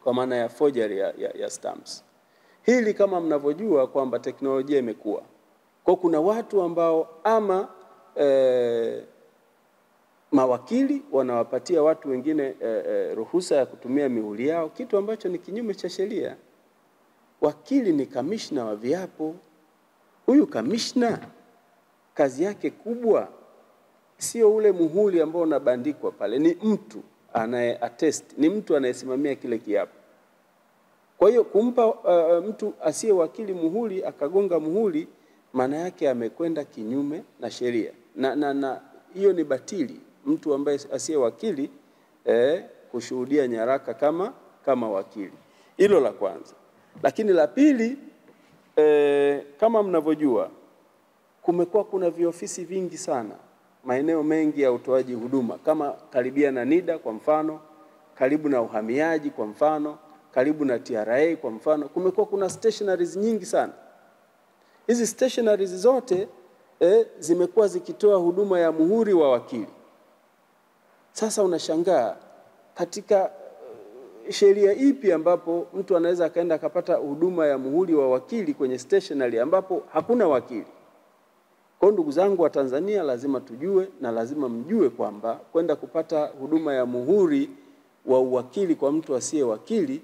kwa maana ya forgery ya stamps. Hili kama mnavyojua kwamba teknolojia imekuwa. Kwa kuna watu ambao ama mawakili wanawapatia watu wengine ruhusa ya kutumia mihuri yao, kitu ambacho ni kinyume cha sheria. Wakili ni kamishna wa viapo. Huyu kamishna kazi yake kubwa sio ule muhuri ambao unabandikwa pale, ni mtu anaye attest, ni mtu anayesimamia kile kiapo. Kwa hiyo kumpa mtu asiye wakili muhuri akagonga muhuri, maana yake amekwenda kinyume na sheria. Na hiyo ni batili, mtu ambaye asiye wakili kushuhudia nyaraka kama wakili. Hilo la kwanza. Lakini la pili, kama mnavyojua, kumekuwa kuna viofisi vingi sana maeneo mengi ya utoaji huduma, kama karibia na NIDA kwa mfano, karibu na uhamiaji kwa mfano, karibu na TRA kwa mfano. Kumekuwa kuna stationaries nyingi sana. Hizi stationaries zote zimekuwa zikitoa huduma ya muhuri wa wakili. Sasa unashangaa katika sheria ipi ambapo mtu anaweza akaenda akapata huduma ya muhuri wa wakili kwenye stationery ambapo hakuna wakili? Kwa ndugu zangu wa Tanzania, lazima tujue na lazima mjue kwamba kwenda kupata huduma ya muhuri wa uwakili kwa mtu asiye wakili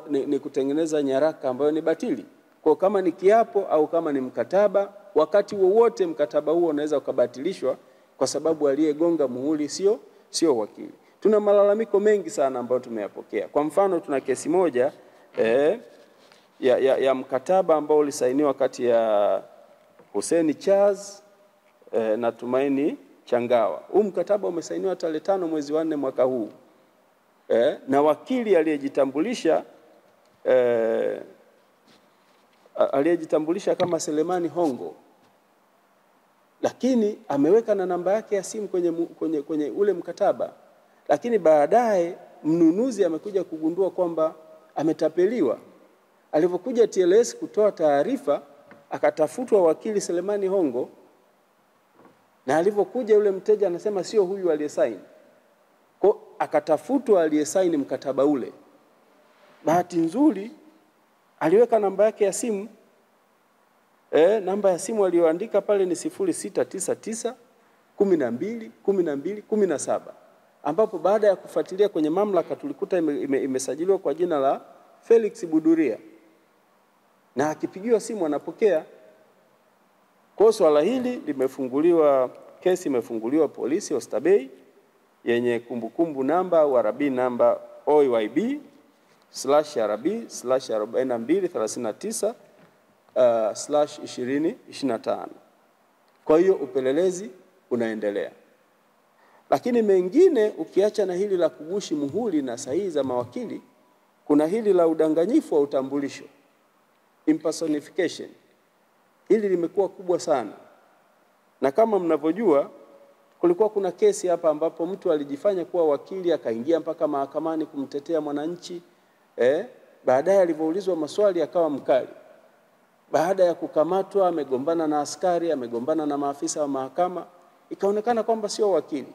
ni kutengeneza nyaraka ambayo ni batili. Kwa kama ni kiapo au kama ni mkataba, wakati wowote mkataba huo unaweza ukabatilishwa kwa sababu aliyegonga muhuri sio wakili. Tuna malalamiko mengi sana ambayo tumeyapokea. Kwa mfano, tuna kesi moja ya mkataba ambao ulisainiwa kati ya Hussein Charles na Tumaini Changawa. Huu mkataba umesainiwa tarehe 5 mwezi wa 4 mwaka huu. Na wakili aliyejitambulisha kama Selemani Hongo, lakini ameweka na namba yake ya simu kwenye ule mkataba. Lakini baadaye mnunuzi amekuja kugundua kwamba ametapeliwa. Alipokuja TLS kutoa taarifa, akatafutwa wakili Selemani Hongo, na alipokuja yule mteja anasema sio huyu aliyesaini. Kwa akatafutwa aliyesaini mkataba ule. Bahati nzuri aliweka namba yake ya simu. Namba ya simu aliyoandika pale ni 0699 12 12 17, ambapo baada ya kufuatilia kwenye mamlaka tulikuta imesajiliwa kwa jina la Felix Buduria, na akipigiwa simu anapokea. Kwa swala hili limefunguliwa, kesi imefunguliwa polisi Oysterbay yenye kumbukumbu namba warabi namba OYB/RB/4239/2025. Kwa hiyo upelelezi unaendelea. Lakini mengine, ukiacha na hili la kugushi muhuri na sahihi za mawakili, kuna hili la udanganyifu wa utambulisho, impersonification. Hili limekuwa kubwa sana. Na kama mnavyojua, kulikuwa kuna kesi hapa ambapo mtu alijifanya kuwa wakili akaingia mpaka mahakamani kumtetea mwananchi. Baadaye alipoulizwa maswali akawa mkali. Baada ya kukamatwa amegombana na askari, amegombana na maafisa wa mahakama, ikaonekana kwamba sio wakili.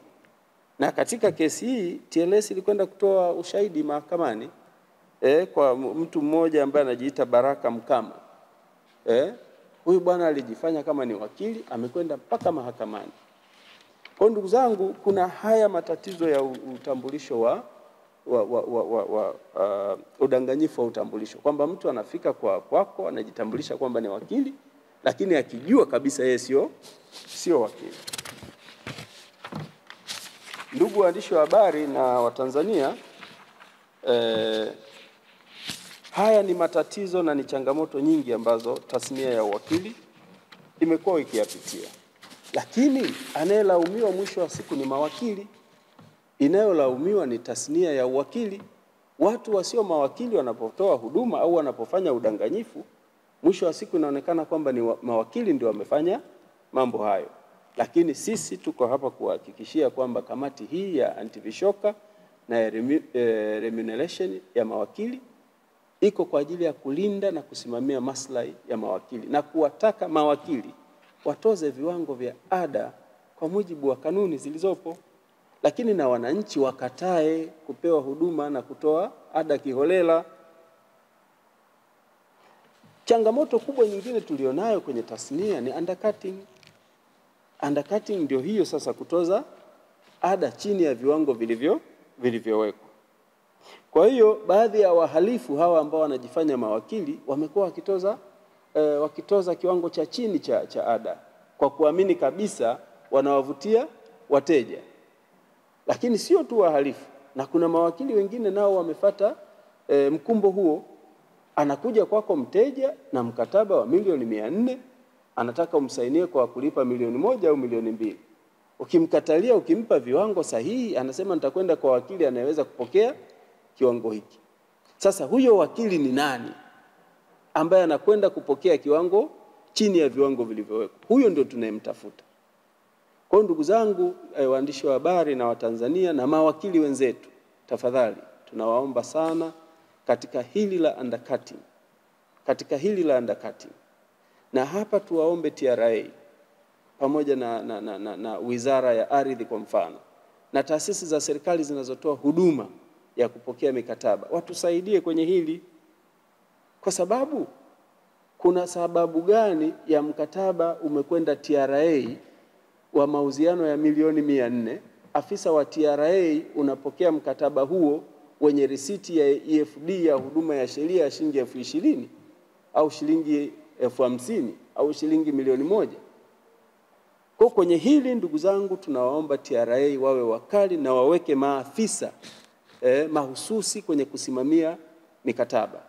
Na katika kesi hii TLS ilikwenda kutoa ushahidi mahakamani kwa mtu mmoja ambaye anajiita Baraka Mkama. Huyu bwana alijifanya kama ni wakili, amekwenda mpaka mahakamani. Kwa ndugu zangu, kuna haya matatizo ya utambulisho wa udanganyifu wa utambulisho, kwamba mtu anafika kwako anajitambulisha kwamba ni wakili, lakini akijua kabisa yeye sio wakili. Ndugu waandishi wa habari na Watanzania, haya ni matatizo na ni changamoto nyingi ambazo tasnia ya uwakili imekuwa ikiyapitia. Lakini anayelaumiwa mwisho wa siku ni mawakili. Inayolaumiwa ni tasnia ya uwakili. Watu wasio mawakili wanapotoa huduma au wanapofanya udanganyifu, mwisho wa siku inaonekana kwamba ni mawakili ndio wamefanya mambo hayo. Lakini sisi tuko hapa kuhakikishia kwamba kamati hii ya anti-vishoka na remuneration ya mawakili iko kwa ajili ya kulinda na kusimamia maslahi ya mawakili na kuwataka mawakili watoze viwango vya ada kwa mujibu wa kanuni zilizopo. lakini na wananchi wakatae kupewa huduma na kutoa ada kiholela. Changamoto kubwa nyingine tulionayo kwenye tasnia ni undercutting. Undercutting ndio hiyo sasa, kutoza ada chini ya viwango vilivyowekwa. Kwa hiyo baadhi ya wahalifu hawa ambao wanajifanya mawakili wamekuwa wakitoza kiwango cha chini cha ada kwa kuamini kabisa wanawavutia wateja. Lakini sio tu wahalifu, na kuna mawakili wengine nao wamefuata mkumbo huo. Anakuja kwako mteja na mkataba wa milioni 400, anataka umsainie kwa kulipa milioni 1 au milioni 2. Ukimkatalia, ukimpa viwango sahihi, anasema nitakwenda kwa wakili anayeweza kupokea kiwango hiki. Sasa huyo wakili ni nani ambaye anakwenda kupokea kiwango chini ya viwango vilivyowekwa? Huyo ndio tunayemtafuta. Kwa ndugu zangu waandishi wa habari na Watanzania na mawakili wenzetu, tafadhali tunawaomba sana katika hili la undercutting. Na hapa tuwaombe TRA pamoja na Wizara ya Ardhi kwa mfano, na taasisi za serikali zinazotoa huduma ya kupokea mikataba, watusaidie kwenye hili. Kwa sababu kuna sababu gani ya mkataba umekwenda TRA wa mauziano ya milioni 400, afisa wa TRA unapokea mkataba huo wenye risiti ya EFD ya huduma ya sheria ya shilingi 20,000 au shilingi 50,000 au shilingi milioni 1? Kwa kwenye hili ndugu zangu, tunawaomba TRA wawe wakali na waweke maafisa mahususi kwenye kusimamia mikataba.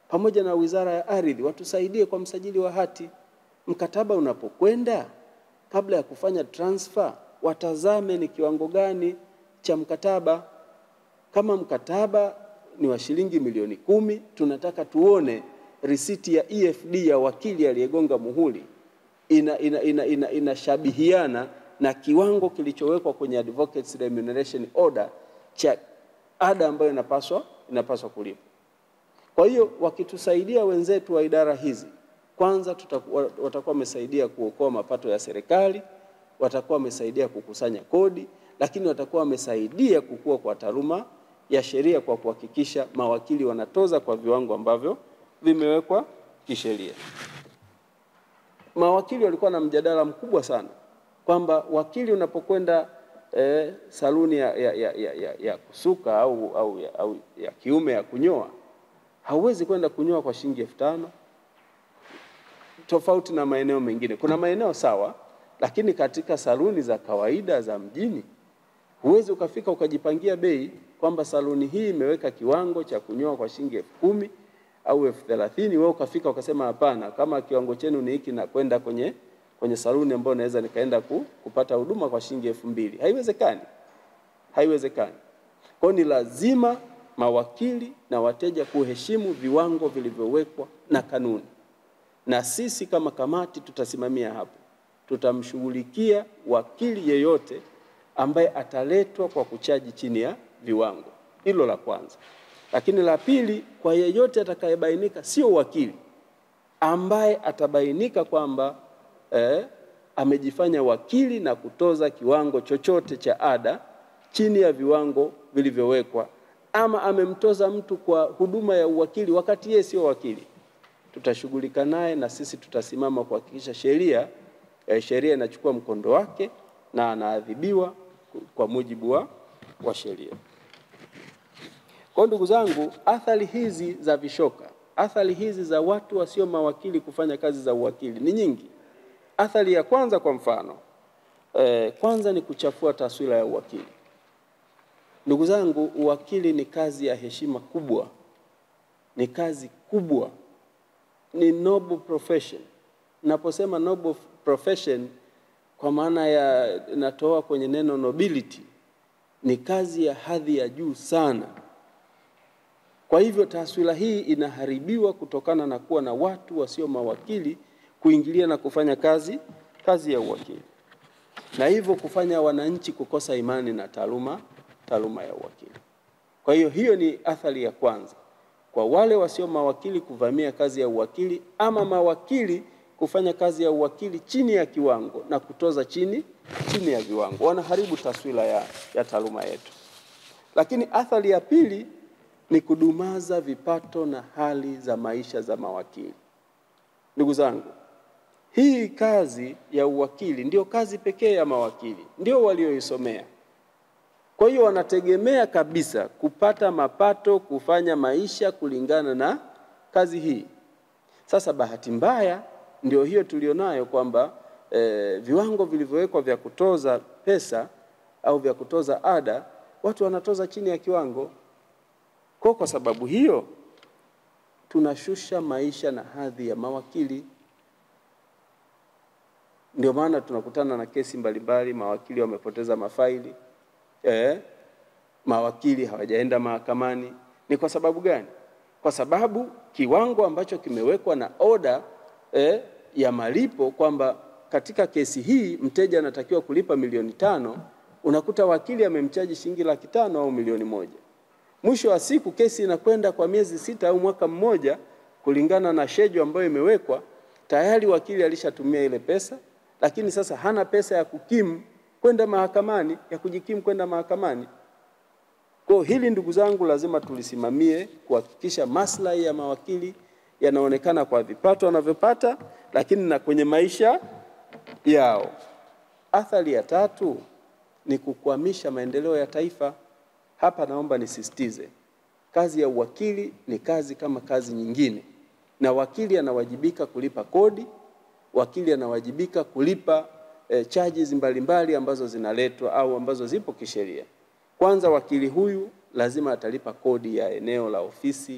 Pamoja na Wizara ya Ardhi watusaidie kwa msajili wa hati. Mkataba unapokwenda, kabla ya kufanya transfer, watazame ni kiwango gani cha mkataba. Kama mkataba ni wa shilingi milioni 10, tunataka tuone risiti ya EFD ya wakili aliyegonga muhuri inashabihiana na kiwango kilichowekwa kwenye Advocates Remuneration Order cha ada ambayo inapaswa kulipwa. Kwa hiyo wakitusaidia wenzetu wa idara hizi, kwanza watakuwa wamesaidia kuokoa mapato ya serikali, watakuwa wamesaidia kukusanya kodi, lakini watakuwa wamesaidia kukua kwa taaluma ya sheria kwa kuhakikisha mawakili wanatoza kwa viwango ambavyo vimewekwa kisheria. Mawakili walikuwa na mjadala mkubwa sana kwamba wakili unapokwenda saluni ya kusuka au ya kiume ya kunyoa, hauwezi kwenda kunyoa kwa shilingi 5,000, tofauti na maeneo mengine. Kuna maeneo sawa, lakini katika saluni za kawaida za mjini huwezi ukafika ukajipangia bei kwamba saluni hii imeweka kiwango cha kunyoa kwa shilingi 10,000 au 30,000, wewe ukafika ukasema hapana, kama kiwango chenu ni hiki na kwenda kwenye saluni ambayo naweza nikaenda kupata huduma kwa shilingi 2,000. Haiwezekani. Kwa ni lazima mawakili na wateja kuheshimu viwango vilivyowekwa na kanuni. Na sisi kama kamati tutasimamia hapo. Tutamshughulikia wakili yeyote ambaye ataletwa kwa kuchaji chini ya viwango. Hilo la kwanza. Lakini la pili, kwa yeyote atakayebainika sio wakili, ambaye atabainika kwamba amejifanya wakili na kutoza kiwango chochote cha ada chini ya viwango vilivyowekwa, ama amemtoza mtu kwa huduma ya uwakili wakati yeye sio wakili, tutashughulika naye na sisi tutasimama kuhakikisha sheria inachukua mkondo wake na anaadhibiwa kwa mujibu wa sheria. Kwa ndugu zangu, athari hizi za vishoka, athari hizi za watu wasio mawakili kufanya kazi za uwakili ni nyingi. Athari ya kwanza kwa mfano, kwanza ni kuchafua taswira ya uwakili. Ndugu zangu, uwakili ni kazi ya heshima kubwa, ni kazi kubwa, ni noble profession. Naposema noble profession kwa maana ya natoa kwenye neno nobility, ni kazi ya hadhi ya juu sana. Kwa hivyo taswira hii inaharibiwa kutokana na kuwa na watu wasio mawakili kuingilia na kufanya kazi ya uwakili, na hivyo kufanya wananchi kukosa imani na taaluma ya uwakili. Kwa hiyo ni athari ya kwanza, kwa wale wasio mawakili kuvamia kazi ya uwakili, ama mawakili kufanya kazi ya uwakili chini ya kiwango na kutoza chini ya viwango. Wanaharibu taswira ya taaluma yetu. Lakini athari ya pili ni kudumaza vipato na hali za maisha za mawakili. Ndugu zangu, hii kazi ya uwakili ndio kazi pekee ya mawakili, ndio walioisomea. Kwa hiyo wanategemea kabisa kupata mapato, kufanya maisha kulingana na kazi hii. Sasa bahati mbaya ndio hiyo tulionayo kwamba viwango vilivyowekwa vya kutoza pesa au vya kutoza ada, watu wanatoza chini ya kiwango. Kwa sababu hiyo tunashusha maisha na hadhi ya mawakili. Ndio maana tunakutana na kesi mbalimbali, mawakili wamepoteza mafaili, mawakili hawajaenda mahakamani. Ni kwa sababu gani? Kwa sababu kiwango ambacho kimewekwa na oda ya malipo kwamba katika kesi hii mteja anatakiwa kulipa milioni 5, unakuta wakili amemchaji shilingi 500,000 au milioni 1. Mwisho wa siku kesi inakwenda kwa miezi 6 au mwaka mmoja kulingana na schedule ambayo imewekwa. Tayari wakili alishatumia ile pesa, lakini sasa hana pesa ya kukimu kwenda mahakamani, ya kujikimu kwenda mahakamani. Kwa hili ndugu zangu lazima tulisimamie kuhakikisha maslahi ya mawakili yanaonekana kwa vipato wanavyopata, lakini na kwenye maisha yao. Athari ya tatu ni kukwamisha maendeleo ya taifa. Hapa naomba nisisitize, kazi ya uwakili ni kazi kama kazi nyingine, na wakili anawajibika kulipa kodi, wakili anawajibika kulipa charges mbalimbali ambazo zinaletwa au ambazo zipo kisheria. Kwanza wakili huyu lazima atalipa kodi ya eneo la ofisi,